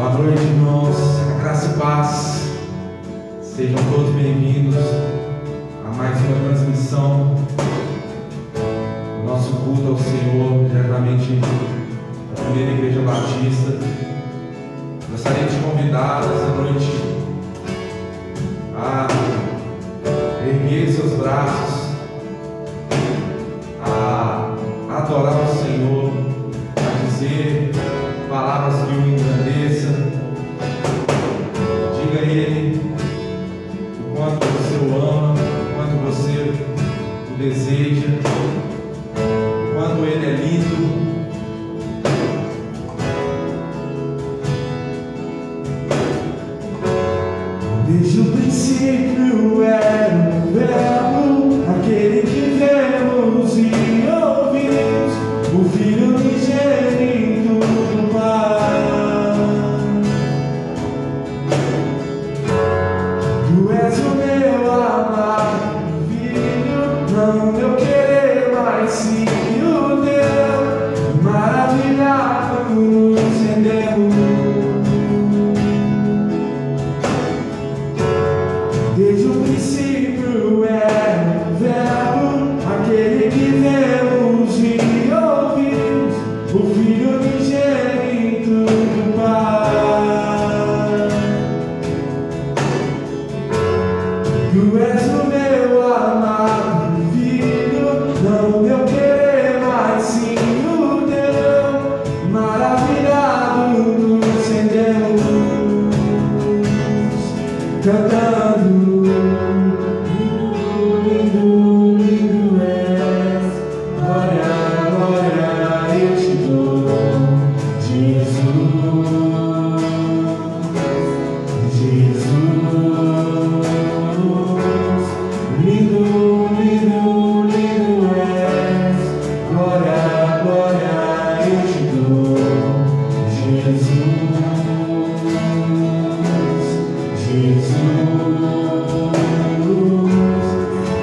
Boa noite, irmãos. Graça e paz. Sejam todos bem-vindos a mais uma transmissão do nosso culto ao Senhor, diretamente da Primeira Igreja Batista. Gostaria de convidar essa noite a erguer seus braços, a adorar o Senhor, a dizer palavras que o engrandeçam. Diga a Ele o quanto você o ama, o quanto você o deseja, o quanto Ele é lindo. Desde o princípio era o Verbo, aquele que vemos e ouvimos, o Filho unigênito do Pai. Tu és o meu amado Filho, não meu querer, mas sim o teu. Maravilhado nos rendemos. Desde o princípio era o Verbo, aquele que vemos e ouvimos, o Filho unigênito do Pai. Tu és o meu amado Filho, não meu querer, mas sim o teu. Maravilhado nos rendemos, cantando.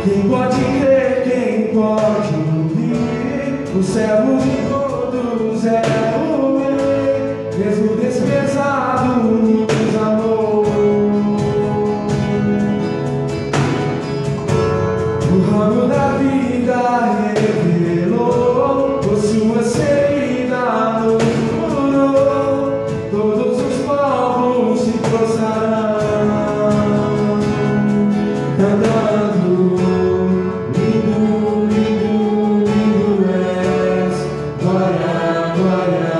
Quem pode crer, quem pode ouvir, o servo de todos é o Rei, mesmo desprezado nos amou. O ramo da vida revelou, por sua ferida nos curou, todos os povos se prostrarão, cantando. Lindo, lindo, lindo és, glória, glória.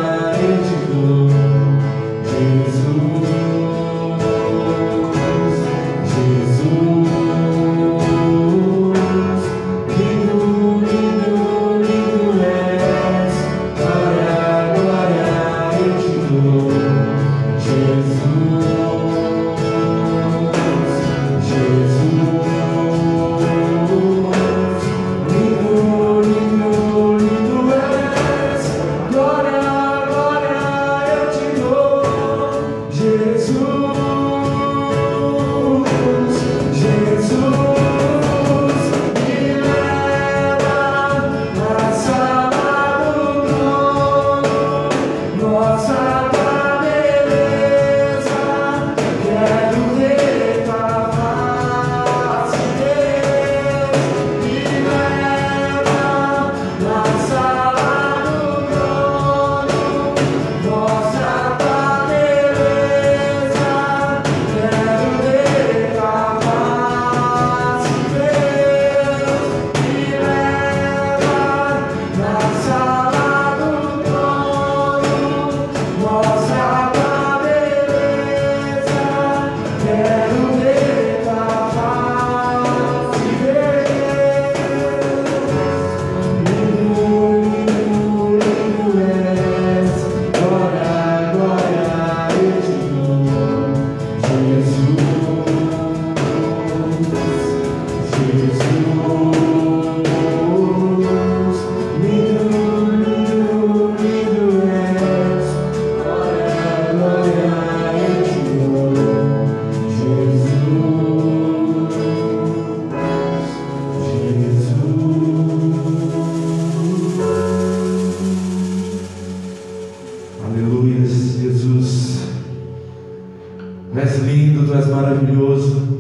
és lindo, Tu és maravilhoso.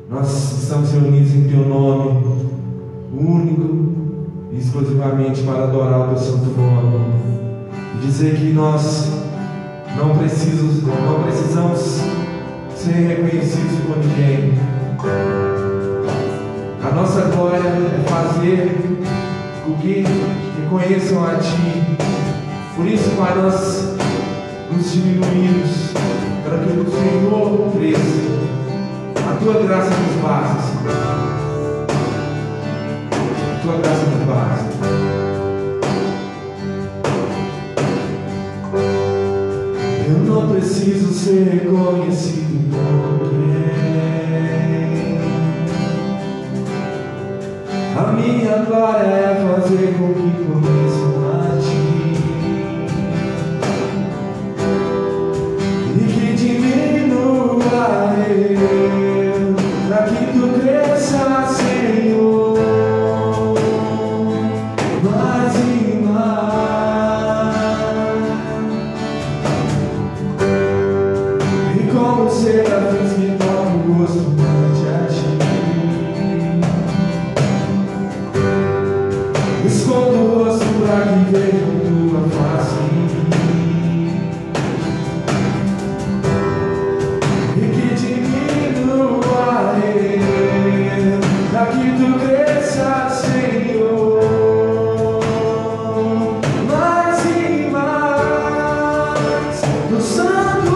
Nós estamos reunidos em Teu nome, único e exclusivamente para adorar o Teu santo nome. E dizer que nós não precisamos ser reconhecidos por ninguém. A nossa glória é fazer com que reconheçam a Ti. Por isso, Pai, nós nos diminuímos para que o Senhor cresça. A Tua graça nos basta, Senhor. A Tua graça nos basta. Eu não preciso ser reconhecido por ninguém. A minha glória é fazer com que conheçam a Ti e que diminua eu, para que Tu cresça, Senhor, mais e mais. E como serafins que tomam gosto ante a Ti, escondo o rosto para que vejam Tua face e que diminua eu, para que Tu cresça, Senhor, mais e mais. Do santo,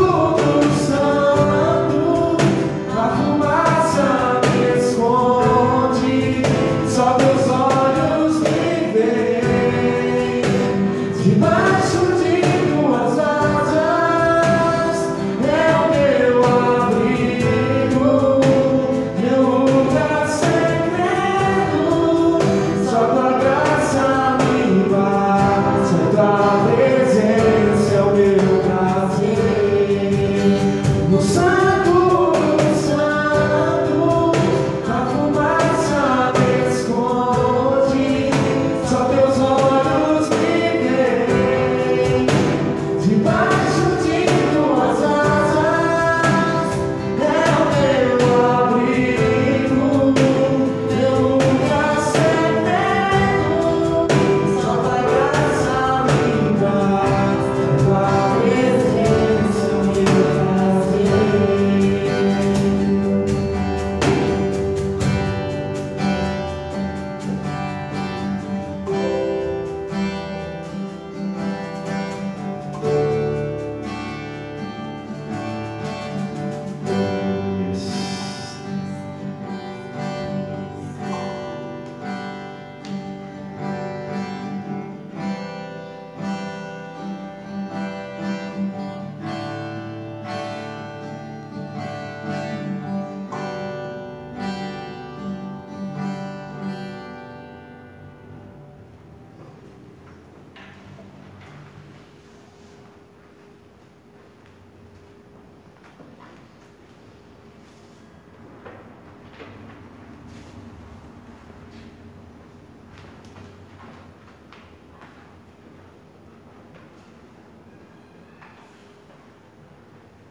a fumaça me esconde, só Teus olhos me veem. Debaixo de Tuas asas é o meu abrigo, meu lugar secreto. Só Tua graça me basta, Tua presença é o meu prazer. No santo, a fumaça me esconde, só Teus olhos me veem. Debaixo de Tuas asas é o meu abrigo, meu lugar secreto. Só Tua graça me basta, Tua presença é o meu prazer.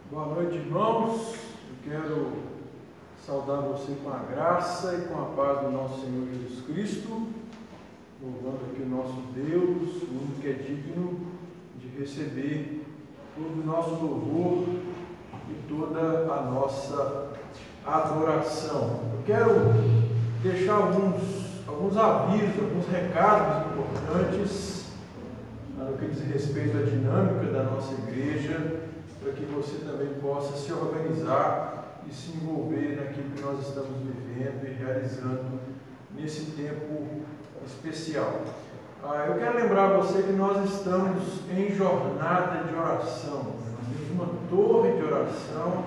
Boa noite, irmãos. Eu quero saudar você com a graça e com a paz do nosso Senhor Jesus Cristo, louvando aqui o nosso Deus, o único que é digno de receber todo o nosso louvor e toda a nossa adoração. Eu quero deixar alguns avisos, alguns recados importantes no que diz respeito à dinâmica da nossa igreja, para que você também possa se organizar e se envolver naquilo que nós estamos vivendo e realizando nesse tempo especial. Eu quero lembrar você que nós estamos em jornada de oração. Nós temos uma torre de oração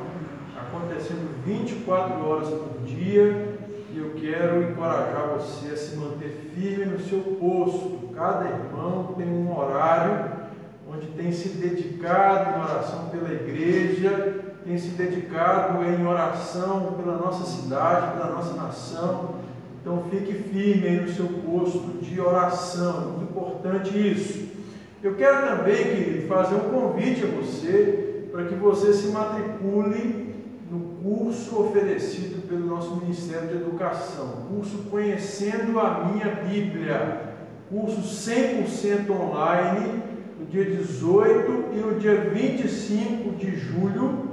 acontecendo 24 horas por dia e eu quero encorajar você a se manter firme no seu posto. Cada irmão tem um horário onde tem se dedicado em oração pela igreja, tem se dedicado em oração pela nossa cidade, pela nossa nação. Então fique firme aí no seu posto de oração, é muito importante isso. Eu quero também, querido, fazer um convite a você, para que você se matricule curso oferecido pelo nosso Ministério de Educação, curso Conhecendo a Minha Bíblia, curso 100% online, no dia 18 e no dia 25 de julho,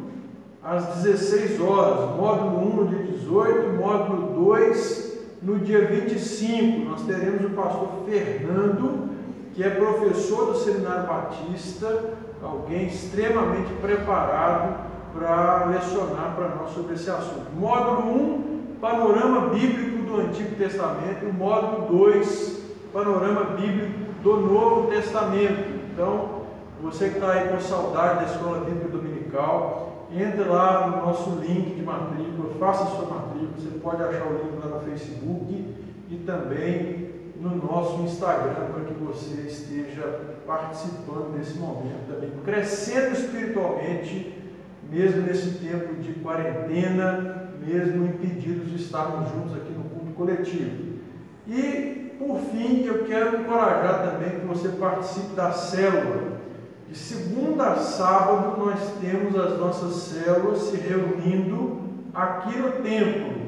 às 16 horas, módulo 1 no dia 18, módulo 2 no dia 25. Nós teremos o pastor Fernando, que é professor do Seminário Batista, alguém extremamente preparado para lecionar para nós sobre esse assunto. Módulo 1, panorama bíblico do Antigo Testamento, e o módulo 2, panorama bíblico do Novo Testamento. Então, você que está aí com saudade da Escola Bíblica Dominical, entre lá no nosso link de matrícula, faça a sua matrícula. Você pode achar o link lá no Facebook e também no nosso Instagram, para que você esteja participando desse momento também, crescendo espiritualmente, mesmo nesse tempo de quarentena, mesmo impedidos de estarmos juntos aqui no culto coletivo. E, por fim, eu quero encorajar também que você participe da célula. De segunda a sábado, nós temos as nossas células se reunindo aqui no templo.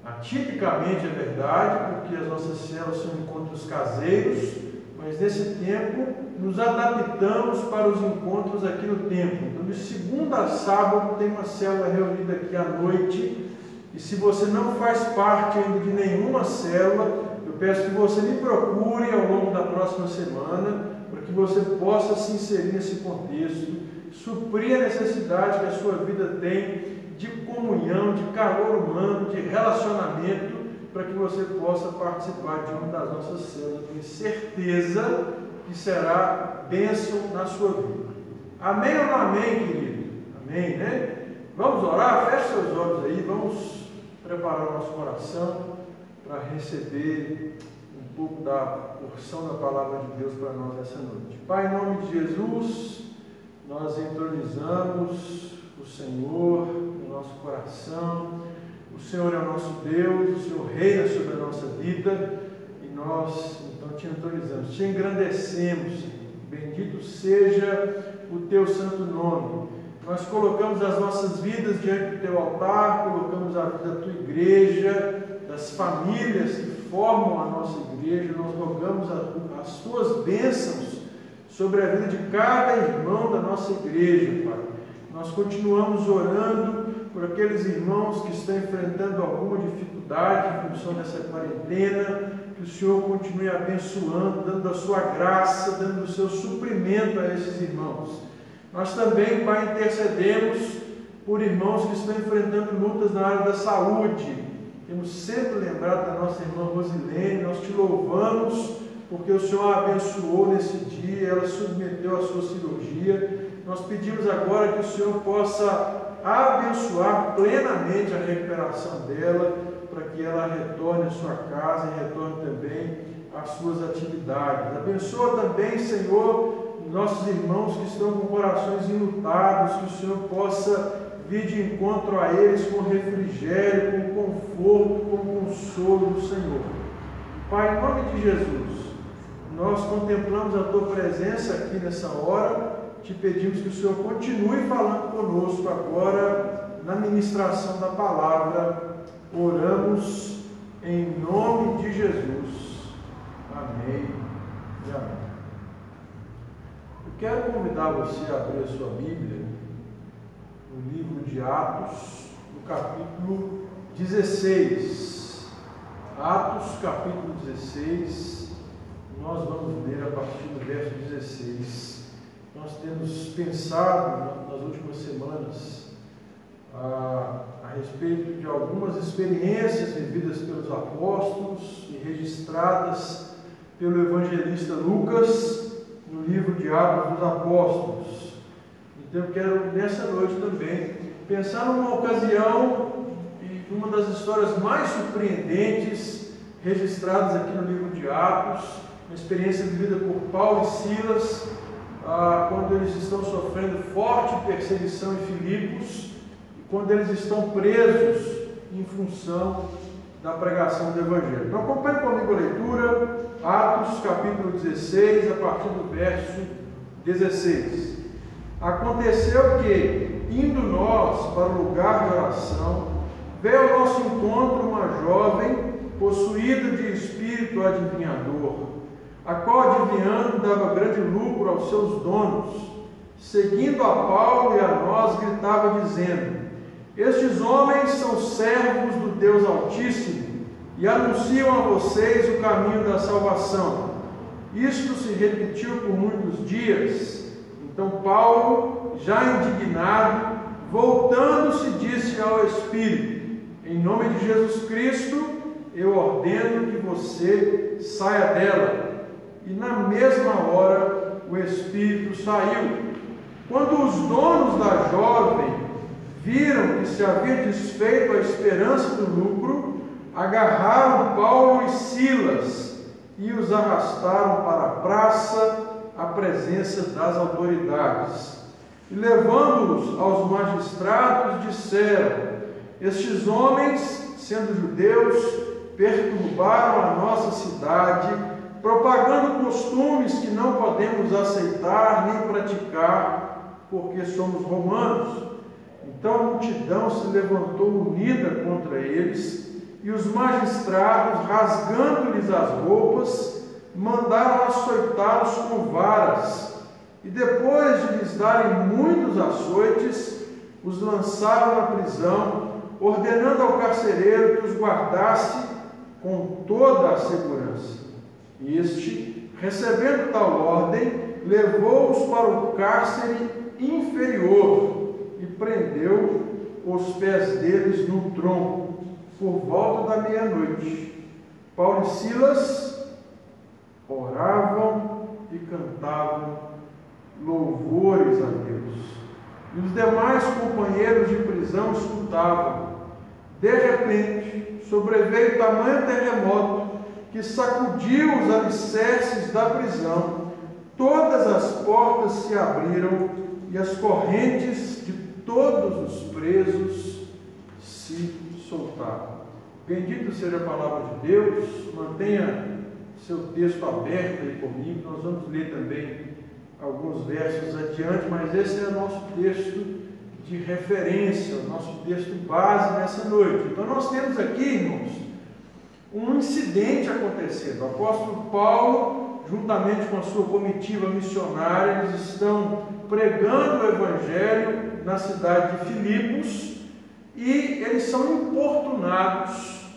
Atipicamente é verdade, porque as nossas células são encontros caseiros, mas nesse tempo nos adaptamos para os encontros aqui no templo. Então, de segunda a sábado, tem uma célula reunida aqui à noite. E se você não faz parte ainda de nenhuma célula, eu peço que você me procure ao longo da próxima semana, para que você possa se inserir nesse contexto, suprir a necessidade que a sua vida tem de comunhão, de calor humano, de relacionamento, para que você possa participar de uma das nossas células. Eu tenho certeza que será bênção na sua vida. Amém ou não amém, querido? Amém, né? Vamos orar? Feche seus olhos aí, vamos preparar o nosso coração para receber um pouco da porção da palavra de Deus para nós essa noite. Pai, em nome de Jesus, nós entronizamos o Senhor no nosso coração. O Senhor é o nosso Deus, o Senhor reina sobre a nossa vida, e nós então te entronizamos, te engrandecemos, Senhor. Bendito seja o teu santo nome. Nós colocamos as nossas vidas diante do teu altar, colocamos a vida da tua igreja, das famílias que formam a nossa igreja. Nós rogamos as tuas bênçãos sobre a vida de cada irmão da nossa igreja, Pai. Nós continuamos orando por aqueles irmãos que estão enfrentando alguma dificuldade em função dessa quarentena, que o Senhor continue abençoando, dando a sua graça, dando o seu suprimento a esses irmãos. Nós também, Pai, intercedemos por irmãos que estão enfrentando lutas na área da saúde. Temos sempre lembrado da nossa irmã Rosilene. Nós te louvamos porque o Senhor a abençoou nesse dia, ela submeteu a sua cirurgia. Nós pedimos agora que o Senhor possa abençoar plenamente a recuperação dela, para que ela retorne à sua casa e retorne também às suas atividades. Abençoa também, Senhor, nossos irmãos que estão com corações enlutados, que o Senhor possa vir de encontro a eles com refrigério, com conforto, com consolo do Senhor. Pai, em nome de Jesus, nós contemplamos a Tua presença aqui nessa hora, te pedimos que o Senhor continue falando conosco agora na ministração da palavra. Oramos em nome de Jesus. Amém e amém. Eu quero convidar você a abrir a sua Bíblia no livro de Atos, no capítulo 16. Atos, capítulo 16, nós vamos ler a partir do verso 16. Nós temos pensado nas últimas semanas a respeito de algumas experiências vividas pelos apóstolos e registradas pelo evangelista Lucas no livro de Atos dos Apóstolos. Então eu quero nessa noite também pensar numa ocasião e uma das histórias mais surpreendentes registradas aqui no livro de Atos, uma experiência vivida por Paulo e Silas, quando eles estão sofrendo forte perseguição em Filipos, e quando eles estão presos em função da pregação do Evangelho. Então acompanhe comigo a leitura, Atos capítulo 16, a partir do verso 16. Aconteceu que, indo nós para o lugar de oração, veio ao nosso encontro uma jovem possuída de espírito adivinhador, a qual, adivinhando, dava grande lucro aos seus donos. Seguindo a Paulo e a nós, gritava dizendo: estes homens são servos do Deus Altíssimo e anunciam a vocês o caminho da salvação. Isto se repetiu por muitos dias. Então Paulo, já indignado, voltando-se, disse ao Espírito: em nome de Jesus Cristo, eu ordeno que você saia dela. E na mesma hora o Espírito saiu. Quando os donos da jovem viram que se havia desfeito a esperança do lucro, agarraram Paulo e Silas e os arrastaram para a praça, à presença das autoridades. E levando-os aos magistrados, disseram: estes homens, sendo judeus, perturbaram a nossa cidade, propagando costumes que não podemos aceitar nem praticar, porque somos romanos. Então a multidão se levantou unida contra eles, e os magistrados, rasgando-lhes as roupas, mandaram açoitá-los com varas, e depois de lhes darem muitos açoites, os lançaram na prisão, ordenando ao carcereiro que os guardasse com toda a segurança. E este, recebendo tal ordem, levou-os para o cárcere inferior e prendeu os pés deles no tronco, por volta da meia-noite. Paulo e Silas oravam e cantavam louvores a Deus. E os demais companheiros de prisão escutavam. De repente, sobreveio tamanho terremoto que sacudiu os alicerces da prisão. Todas as portas se abriram e as correntes de todos os presos se soltaram. Bendito seja a palavra de Deus. Mantenha seu texto aberto aí comigo. Nós vamos ler também alguns versos adiante, mas esse é o nosso texto de referência, o nosso texto base nessa noite. Então nós temos aqui, irmãos, um incidente acontecendo. O apóstolo Paulo, juntamente com a sua comitiva missionária, eles estão pregando o evangelho na cidade de Filipos e eles são importunados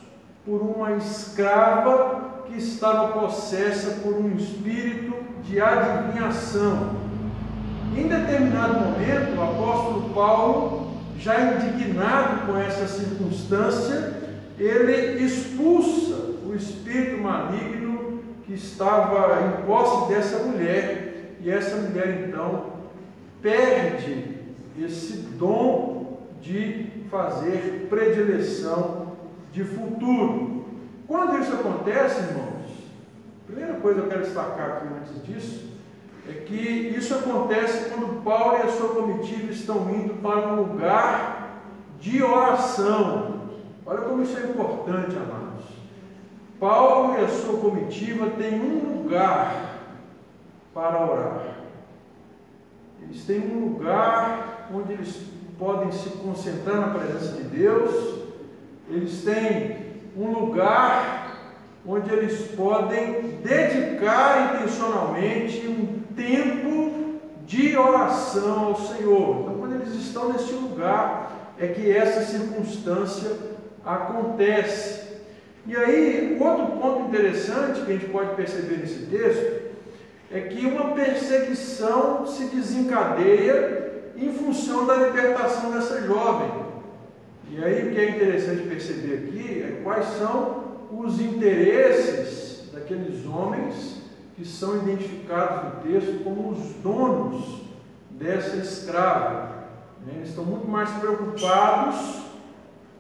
por uma escrava que estava possessa por um espírito de adivinhação. Em determinado momento, o apóstolo Paulo, já indignado com essa circunstância, ele expulsa o espírito maligno que estava em posse dessa mulher, e essa mulher então perde esse dom de fazer predileção de futuro. Quando isso acontece, irmãos, a primeira coisa que eu quero destacar aqui antes disso é que isso acontece quando Paulo e a sua comitiva estão indo para um lugar de oração. Olha como isso é importante, amados. Paulo e a sua comitiva têm um lugar para orar. Eles têm um lugar onde eles podem se concentrar na presença de Deus. Eles têm um lugar onde eles podem dedicar intencionalmente um tempo de oração ao Senhor. Então, quando eles estão nesse lugar, é que essa circunstância acontece. E aí, outro ponto interessante que a gente pode perceber nesse texto é que uma perseguição se desencadeia em função da libertação dessa jovem. E aí o que é interessante perceber aqui é quais são os interesses daqueles homens que são identificados no texto como os donos dessa escrava. Eles estão muito mais preocupados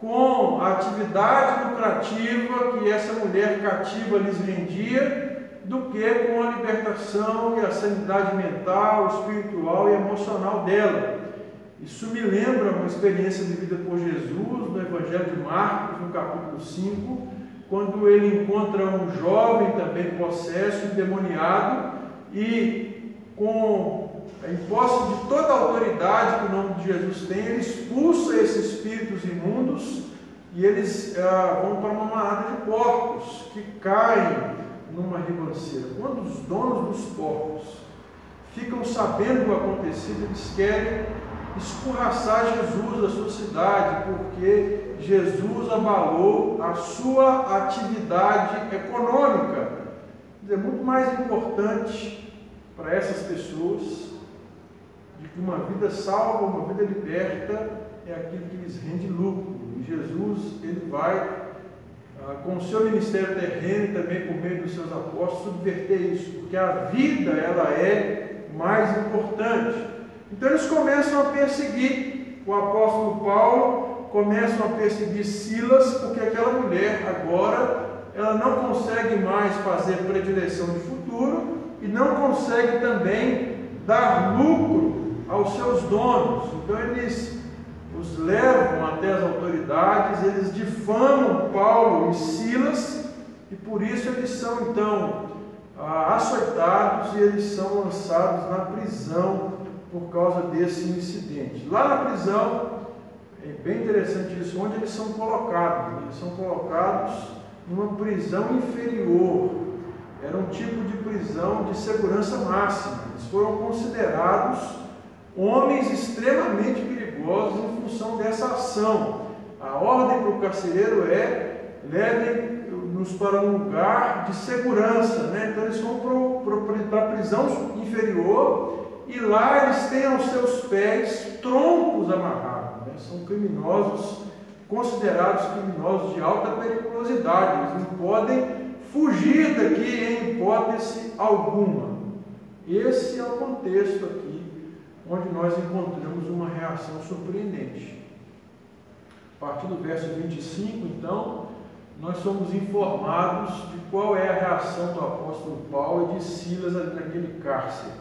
com a atividade lucrativa que essa mulher cativa lhes rendia do que com a libertação e a sanidade mental, espiritual e emocional dela. Isso me lembra uma experiência vivida por Jesus no Evangelho de Marcos, no capítulo 5, quando ele encontra um jovem também possesso, endemoniado, e em posse de toda a autoridade que o nome de Jesus tem, ele expulsa esses espíritos imundos e eles vão para uma manada de porcos que caem numa ribanceira. Quando os donos dos porcos ficam sabendo do acontecido, eles querem escorraçar Jesus da sua cidade, porque Jesus abalou a sua atividade econômica. É muito mais importante para essas pessoas de que uma vida salva, uma vida liberta, é aquilo que lhes rende lucro. E Jesus, ele vai, com o seu ministério terreno e também por meio dos seus apóstolos, subverter isso, porque a vida, ela é mais importante. Então eles começam a perseguir o apóstolo Paulo, começam a perseguir Silas, porque aquela mulher agora, ela não consegue mais fazer predileção de futuro e não consegue também dar lucro aos seus donos. Então eles os levam até as autoridades, eles difamam Paulo e Silas e por isso eles são então açoitados e eles são lançados na prisão por causa desse incidente. Lá na prisão, é bem interessante isso, onde eles são colocados. Eles são colocados numa prisão inferior. Era um tipo de prisão de segurança máxima. Eles foram considerados homens extremamente perigosos em função dessa ação. A ordem para o carcereiro é: levem-nos para um lugar de segurança, né? Então eles vão para a prisão inferior e lá eles têm aos seus pés troncos amarrados, né? São criminosos, considerados criminosos de alta periculosidade. Eles não podem fugir daqui em hipótese alguma. Esse é o contexto aqui onde nós encontramos uma reação surpreendente. A partir do verso 25, então, nós somos informados de qual é a reação do apóstolo Paulo e de Silas naquele cárcere.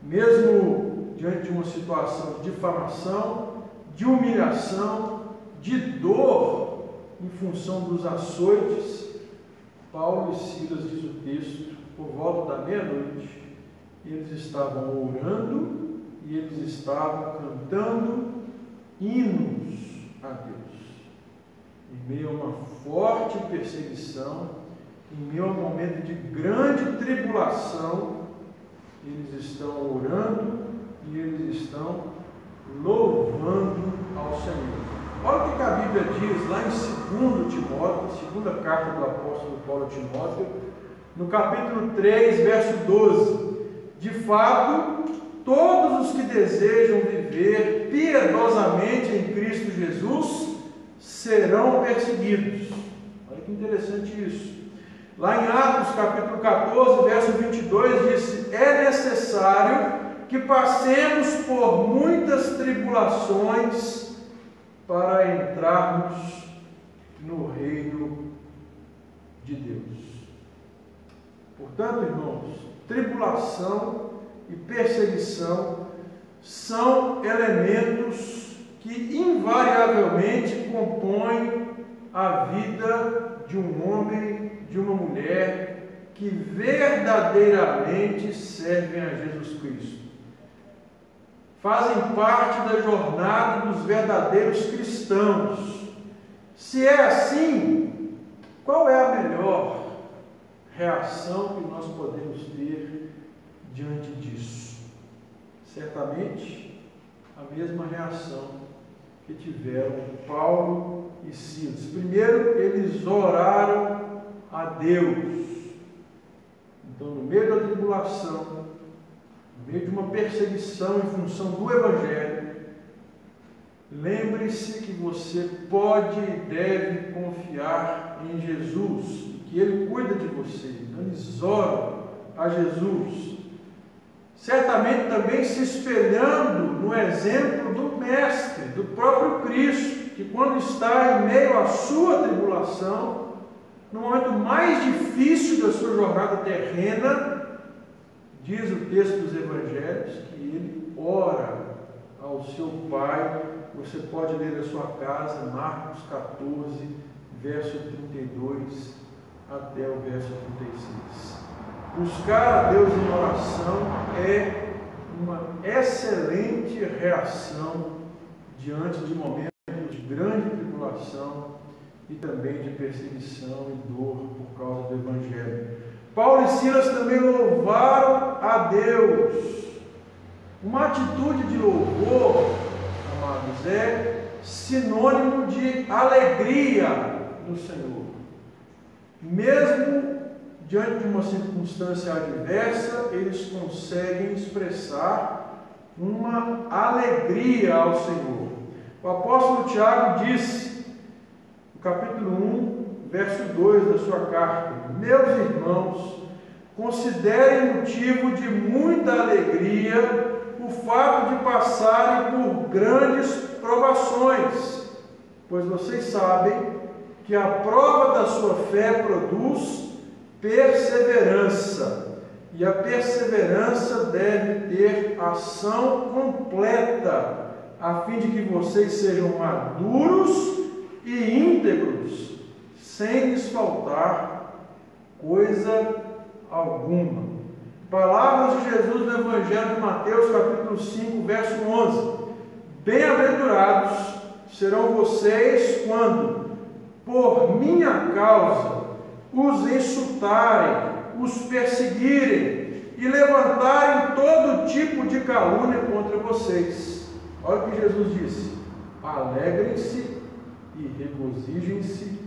Mesmo diante de uma situação de difamação, de humilhação, de dor em função dos açoites, Paulo e Silas, diz o texto, por volta da meia-noite, eles estavam orando e eles estavam cantando hinos a Deus. Em meio a uma forte perseguição, em meio a um momento de grande tribulação, eles estão orando e eles estão louvando ao Senhor. Olha o que a Bíblia diz lá em 2 Timóteo, segunda carta do apóstolo Paulo a Timóteo, no capítulo 3, verso 12. De fato, todos os que desejam viver piedosamente em Cristo Jesus serão perseguidos. Olha que interessante isso. Lá em Atos, capítulo 14, verso 22, diz: é necessário que passemos por muitas tribulações para entrarmos no reino de Deus. Portanto, irmãos, tribulação e perseguição são elementos que invariavelmente compõem a vida de um homem, de uma mulher que verdadeiramente servem a Jesus Cristo. Fazem parte da jornada dos verdadeiros cristãos. Se é assim, qual é a melhor reação que nós podemos ter diante disso? Certamente a mesma reação que tiveram Paulo e Silas. Primeiro, eles oraram a Deus. Então, no meio da tribulação, no meio de uma perseguição em função do Evangelho, lembre-se que você pode e deve confiar em Jesus, que Ele cuida de você. Então, eles oram a Jesus, certamente também se espelhando no exemplo do Mestre, do próprio Cristo, que quando está em meio à sua tribulação, no momento mais difícil da sua jornada terrena, diz o texto dos Evangelhos que ele ora ao seu Pai. Você pode ler na sua casa Marcos 14, verso 32 até o verso 36. Buscar a Deus em oração é uma excelente reação diante de momentos de grande tribulação e também de perseguição e dor por causa do Evangelho. Paulo e Silas também louvaram a Deus. Uma atitude de louvor, amados, é sinônimo de alegria no Senhor. Mesmo diante de uma circunstância adversa, eles conseguem expressar uma alegria ao Senhor. O apóstolo Tiago disse, no capítulo 1, verso 2 da sua carta: meus irmãos, considerem motivo de muita alegria o fato de passarem por grandes provações, pois vocês sabem que a prova da sua fé produz perseverança, e a perseverança deve ter ação completa, a fim de que vocês sejam maduros e íntegros, sem lhes faltar coisa alguma. Palavras de Jesus no Evangelho de Mateus, capítulo 5, verso 11. Bem-aventurados serão vocês quando, por minha causa, os insultarem, os perseguirem e levantarem todo tipo de calúnia contra vocês. Olha o que Jesus disse: alegrem-se e regozijem-se,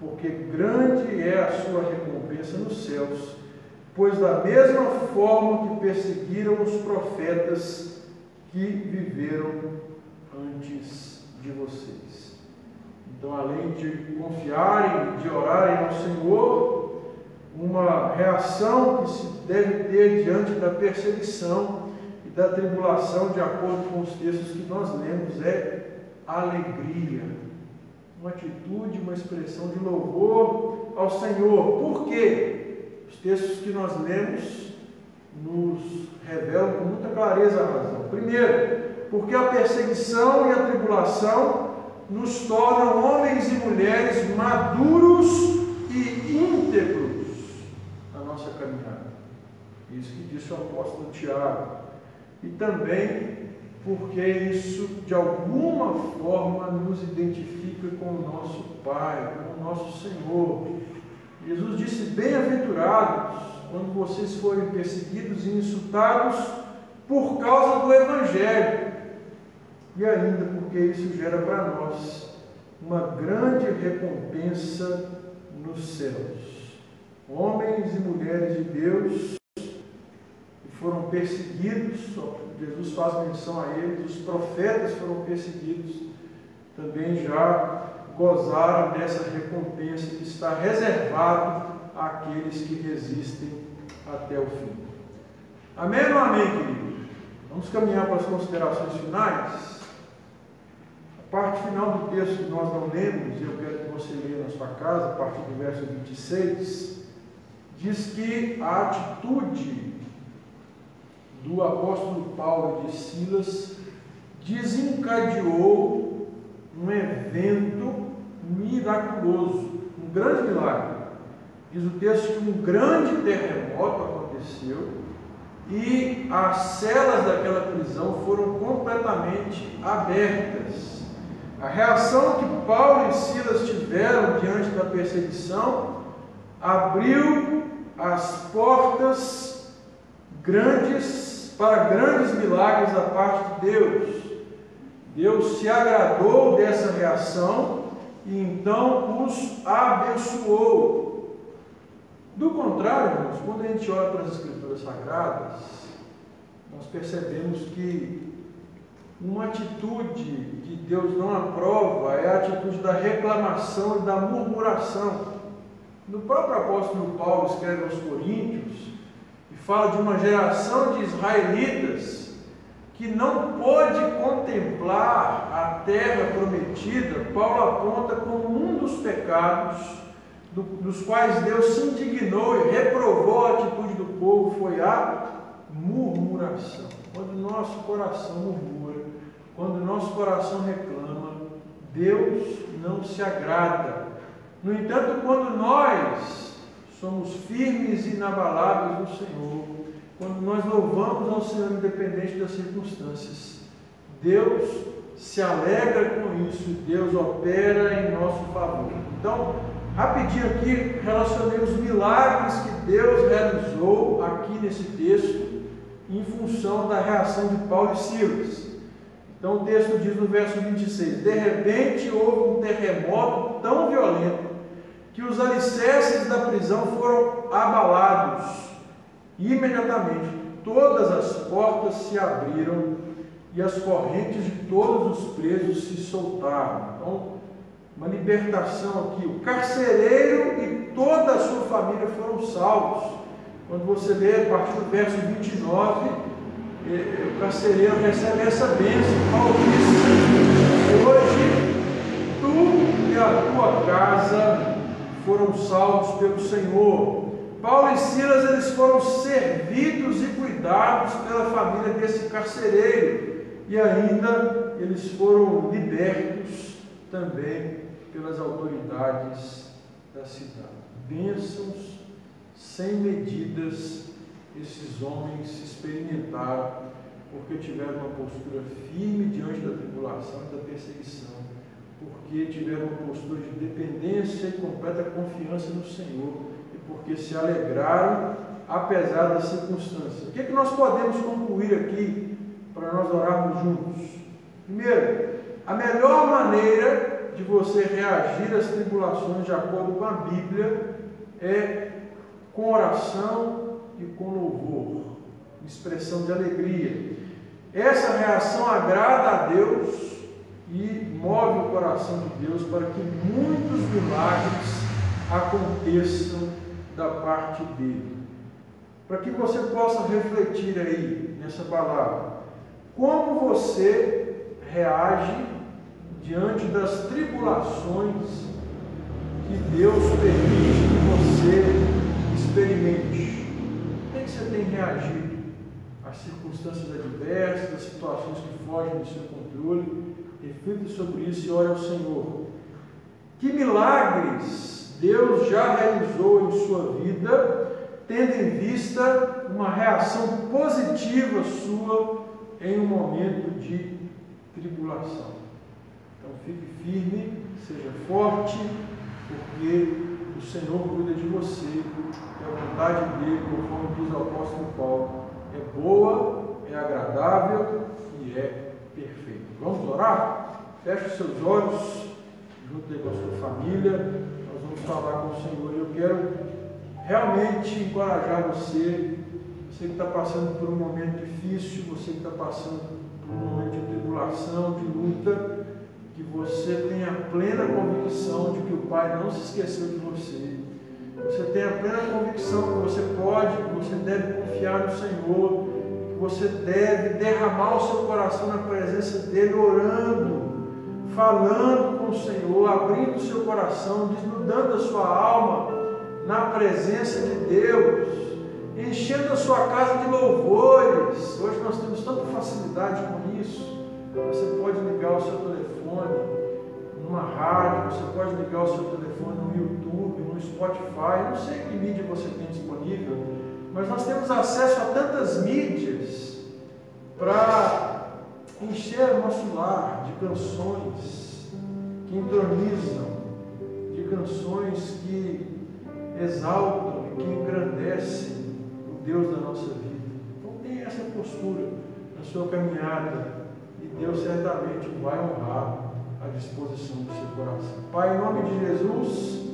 porque grande é a sua recompensa nos céus, pois da mesma forma que perseguiram os profetas que viveram antes de vocês. Então, além de confiarem, de orarem ao Senhor, uma reação que se deve ter diante da perseguição e da tribulação, de acordo com os textos que nós lemos, é alegria. Uma atitude, uma expressão de louvor ao Senhor. Por quê? Os textos que nós lemos nos revelam com muita clareza a razão. Primeiro, porque a perseguição e a tribulação nos tornam homens e mulheres maduros e íntegros na nossa caminhada. Isso que disse o apóstolo Tiago. E também porque isso, de alguma forma, nos identifica com o nosso Pai, com o nosso Senhor. Jesus disse: bem-aventurados quando vocês forem perseguidos e insultados por causa do Evangelho. E ainda porque isso gera para nós uma grande recompensa nos céus. Homens e mulheres de Deus que foram perseguidos, Jesus faz menção a eles, os profetas foram perseguidos, também já gozaram dessa recompensa que está reservada àqueles que resistem até o fim. Amém ou não amém, querido? Vamos caminhar para as considerações finais. A parte final do texto que nós não lemos, e eu quero que você leia na sua casa, a partir do verso 26, diz que a atitude do apóstolo Paulo e de Silas desencadeou um evento miraculoso, um grande milagre. Diz o texto que um grande terremoto aconteceu e as celas daquela prisão foram completamente abertas. A reação que Paulo e Silas tiveram diante da perseguição abriu as portas grandes para grandes milagres da parte de Deus. Deus se agradou dessa reação e então os abençoou. Do contrário, irmãos, quando a gente olha para as Escrituras Sagradas, nós percebemos que uma atitude que Deus não aprova é a atitude da reclamação e da murmuração. No próprio apóstolo Paulo escreve aos Coríntios e fala de uma geração de israelitas que não pôde contemplar a terra prometida. Paulo aponta como um dos pecados dos quais Deus se indignou e reprovou a atitude do povo foi a murmuração. Quando o nosso coração murmura, quando o nosso coração reclama, Deus não se agrada. No entanto, quando nós somos firmes e inabaláveis no Senhor, quando nós louvamos ao Senhor independente das circunstâncias. Deus se alegra com isso, Deus opera em nosso favor. Então, rapidinho aqui, relacionei os milagres que Deus realizou aqui nesse texto, em função da reação de Paulo e Silas. Então o texto diz no verso 26, de repente houve um terremoto tão violento, que os alicerces da prisão foram abalados, e imediatamente todas as portas se abriram, e as correntes de todos os presos se soltaram. Então, uma libertação aqui. O carcereiro e toda a sua família foram salvos. Quando você lê a partir do verso 29, o carcereiro recebe essa bênção. Paulo diz: hoje tu e a tua casa foram salvos pelo Senhor. Paulo e Silas, eles foram servidos e cuidados pela família desse carcereiro, e ainda eles foram libertos também pelas autoridades da cidade. Bênçãos sem medidas esses homens experimentaram, porque tiveram uma postura firme diante da tribulação e da perseguição, porque tiveram uma postura de dependência e completa confiança no Senhor, e porque se alegraram apesar das circunstâncias. O que é que nós podemos concluir aqui para nós orarmos juntos? Primeiro, a melhor maneira de você reagir às tribulações de acordo com a Bíblia é com oração e com louvor, expressão de alegria. Essa reação agrada a Deus e move o coração de Deus para que muitos milagres aconteçam da parte dele. Para que você possa refletir aí nessa palavra, como você reage diante das tribulações que Deus permite que você experimente. Como é que você tem reagido às circunstâncias adversas, às situações que fogem do seu controle? Reflita sobre isso e ore ao Senhor. Que milagres Deus já realizou em sua vida, tendo em vista uma reação positiva sua em um momento de tribulação. Então fique firme, seja forte, porque o Senhor cuida de você, e a vontade dele, conforme diz o apóstolo Paulo, é boa, é agradável e é perfeita. Vamos orar? Feche os seus olhos, junto aí com a sua família, nós vamos falar com o Senhor. Eu quero realmente encorajar você que está passando por um momento difícil, você que está passando por um momento de tribulação, de luta, que você tenha plena convicção de que o Pai não se esqueceu de você. Você tenha plena convicção que você pode, que você deve confiar no Senhor, que você deve derramar o seu coração na presença dEle, orando, falando com o Senhor, abrindo o seu coração, desnudando a sua alma na presença de Deus, enchendo a sua casa de louvores. Hoje nós temos tanta facilidade com isso. Você pode ligar o seu telefone numa rádio, você pode ligar o seu telefone no YouTube, no Spotify, não sei que mídia você tem disponível, mas nós temos acesso a tantas mídias para encher o nosso lar de canções que entronizam, de canções que exaltam e que engrandecem o Deus da nossa vida. Então tenha essa postura na sua caminhada, e Deus certamente vai honrar a disposição do seu coração. Pai, em nome de Jesus,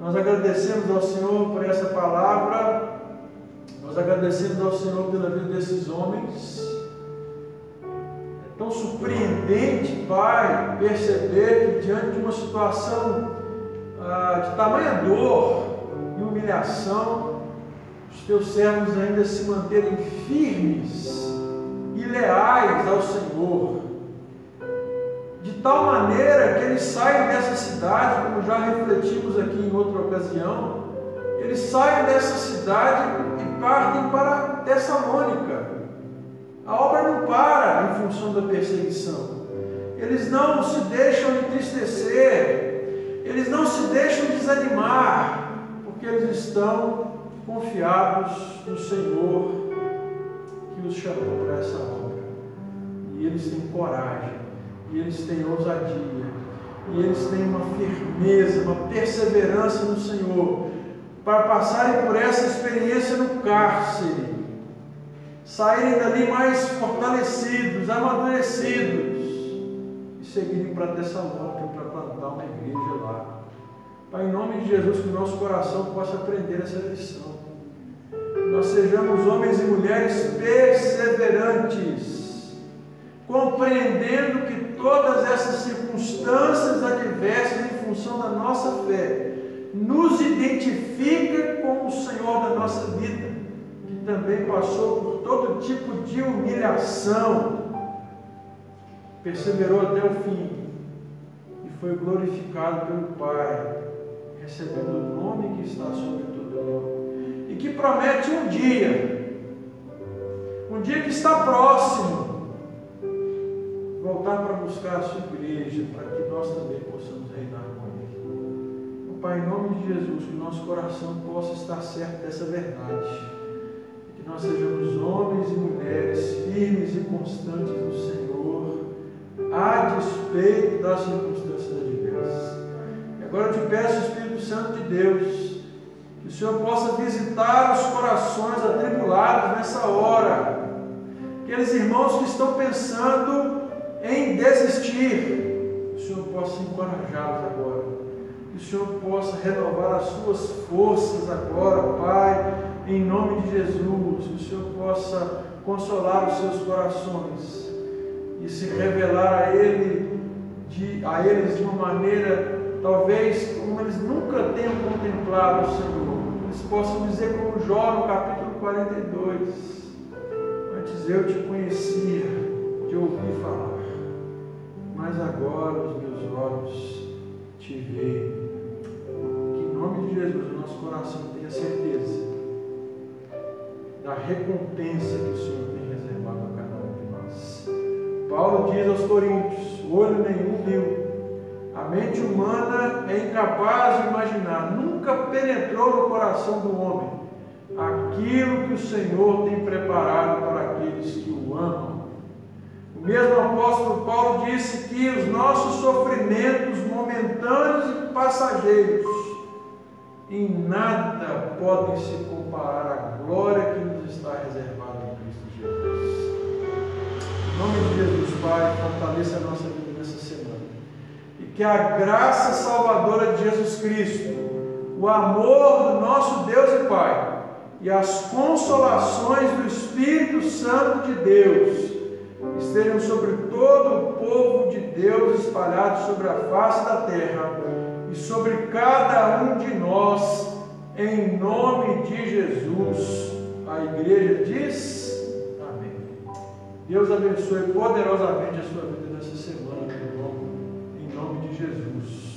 nós agradecemos ao Senhor por essa palavra, nós agradecemos ao Senhor pela vida desses homens. É tão surpreendente, Pai, perceber que diante de uma situação de tamanha dor e humilhação, os teus servos ainda se manterem firmes e leais ao Senhor, de tal maneira que eles saem dessa cidade, como já refletimos aqui em outra ocasião, eles saem dessa cidade e partem para Tessalônica. A obra não para em função da perseguição. Eles não se deixam entristecer, eles não se deixam desanimar, porque porque eles estão confiados no Senhor que os chamou para essa obra. E eles têm coragem, e eles têm ousadia, e eles têm uma firmeza, uma perseverança no Senhor, para passarem por essa experiência no cárcere, saírem dali mais fortalecidos, amadurecidos, e seguirem para Tessalônica, para plantar uma igreja lá. Pai, em nome de Jesus, que o nosso coração possa aprender essa lição. Que nós sejamos homens e mulheres perseverantes, compreendendo que todas essas circunstâncias adversas em função da nossa fé nos identifica com o Senhor da nossa vida, que também passou por todo tipo de humilhação, perseverou até o fim e foi glorificado pelo Pai, recebendo o nome que está sobre todo nome, e que promete um dia que está próximo, voltar para buscar a sua igreja, para que nós também possamos reinar com Ele. Pai, em nome de Jesus, que o nosso coração possa estar certo dessa verdade, que nós sejamos homens e mulheres firmes e constantes no Senhor, a despeito das circunstâncias adversas. E agora eu te peço, Espírito Santo de Deus, que o Senhor possa visitar os corações atribulados nessa hora, aqueles irmãos que estão pensando em desistir, que o Senhor possa encorajá-los agora, que o Senhor possa renovar as suas forças agora, Pai, em nome de Jesus, que o Senhor possa consolar os seus corações e se revelar a eles de uma maneira, talvez, como eles nunca tenham contemplado o Senhor. Eles possam dizer como Jó no capítulo 42, antes eu te conhecia, te ouvi falar, mas agora os meus olhos te veem. Que em nome de Jesus o nosso coração tenha certeza da recompensa que o Senhor tem reservado a cada um de nós. Paulo diz aos Coríntios: olho nenhum viu, a mente humana é incapaz de imaginar, nunca penetrou no coração do homem aquilo que o Senhor tem preparado para aqueles que o amam. O mesmo apóstolo Paulo disse que os nossos sofrimentos momentâneos e passageiros em nada podem se comparar à glória que nos está reservada em Cristo Jesus. Em nome de Jesus, Pai, fortaleça a nossa vida nessa semana. E que a graça salvadora de Jesus Cristo, o amor do nosso Deus e Pai, e as consolações do Espírito Santo de Deus estejam sobre todo o povo de Deus espalhado sobre a face da terra e sobre cada um de nós, em nome de Jesus. A igreja diz amém. Deus abençoe poderosamente a sua vida nessa semana, meu irmão, em nome de Jesus.